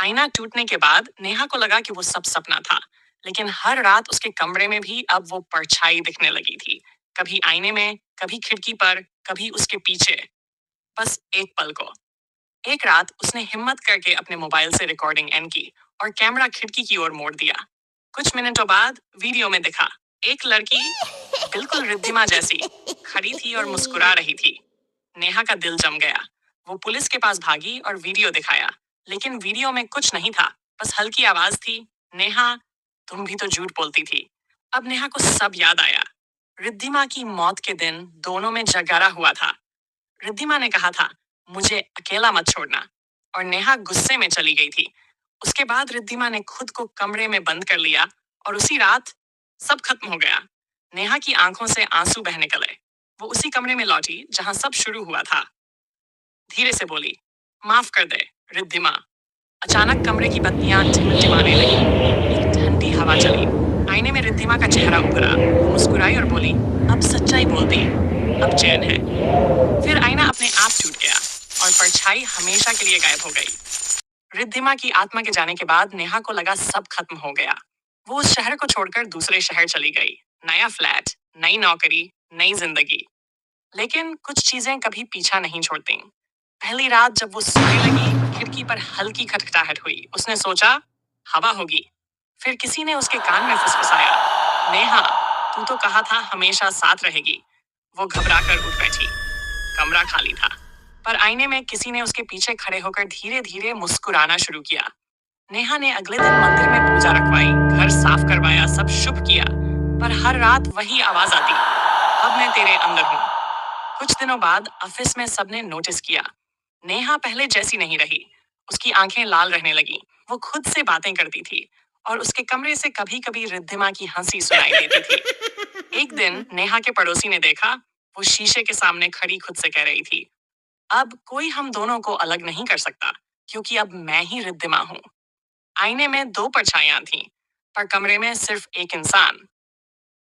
आईना टूटने के बाद नेहा को लगा कि वो सब सपना था। लेकिन हर रात उसके कमरे में भी अब वो परछाई दिखने लगी थी। कभी आईने में, कभी खिड़की पर, कभी उसके पीछे। बस एक पल को। एक रात उसने हिम्मत करके अपने मोबाइल से रिकॉर्डिंग एंड की और कैमरा खिड़की की ओर मोड़ दिया। कुछ मिनटों बाद वीडियो में दिखा, एक लड़की बिल्कुल रिद्धिमा जैसी खड़ी थी और मुस्कुरा रही थी। नेहा का दिल जम गया। वो पुलिस के पास भागी और वीडियो दिखाया। लेकिन वीडियो में कुछ नहीं था, बस हल्की आवाज थी, नेहा, तुम भी तो झूठ बोलती थी। अब नेहा को सब याद आया। रिद्धिमा की मौत के दिन दोनों में झगड़ा हुआ था। रिद्धिमा ने कहा था, मुझे अकेला मत छोड़ना, और नेहा गुस्से में चली गई थी। उसके बाद रिद्धिमा ने खुद को कमरे में बंद कर लिया और उसी रात सब खत्म हो गया। नेहा की आंखों से आंसू बहने लगे। वो उसी कमरे में लौटी जहां सब शुरू हुआ था। धीरे से बोली, माफ कर दे, रिद्धिमा। अचानक कमरे की बत्तियां टिमटिमाने लगी। एक ठंडी हवा चली। आईने में रिद्धिमा का चेहरा उभरा। वो मुस्कुराई और बोली, अब सच्चाई बोल दी, अब चैन है। फिर आईना अपने आप टूट गया और परछाई हमेशा के लिए गायब हो गई। रिद्धिमा की आत्मा के जाने के बाद नेहा को लगा सब खत्म हो गया। वो उस शहर को छोड़कर दूसरे शहर चली गई। नया फ्लैट, नई नौकरी, नई जिंदगी। लेकिन कुछ चीजें कभी पीछा नहीं छोड़ती। पहली रात जब वो सोने लगी, खिड़की पर हल्की खटखटाहट हुई। उसने सोचा, हवा होगी। फिर किसी ने उसके कान में फुसफुसाया, नेहा, तू तो कहा था हमेशा साथ रहेगी। वो घबरा कर उठ बैठी। कमरा खाली था, पर आईने में किसी ने उसके पीछे खड़े होकर धीरे धीरे मुस्कुराना शुरू किया। नेहा ने अगले दिन मंदिर में पूजा रखवाई, घर साफ करवाया, सब शुभ किया। पर हर रात वही आवाज आती, अब मैं तेरे अंदर हूँ। कुछ दिनों बाद ऑफिस में सबने नोटिस किया, नेहा पहले जैसी नहीं रही। उसकी आंखें लाल रहने लगी। वो खुद से बातें करती थी और उसके कमरे से कभी कभी रिद्धिमा की हंसी सुनाई देती थी। एक दिन नेहा के पड़ोसी ने देखा, वो शीशे के सामने खड़ी खुद से कह रही थी, अब कोई हम दोनों को अलग नहीं कर सकता, क्योंकि अब मैं ही रिद्धिमा हूँ। आईने में दो परछाइयां थीं, पर कमरे में सिर्फ एक इंसान।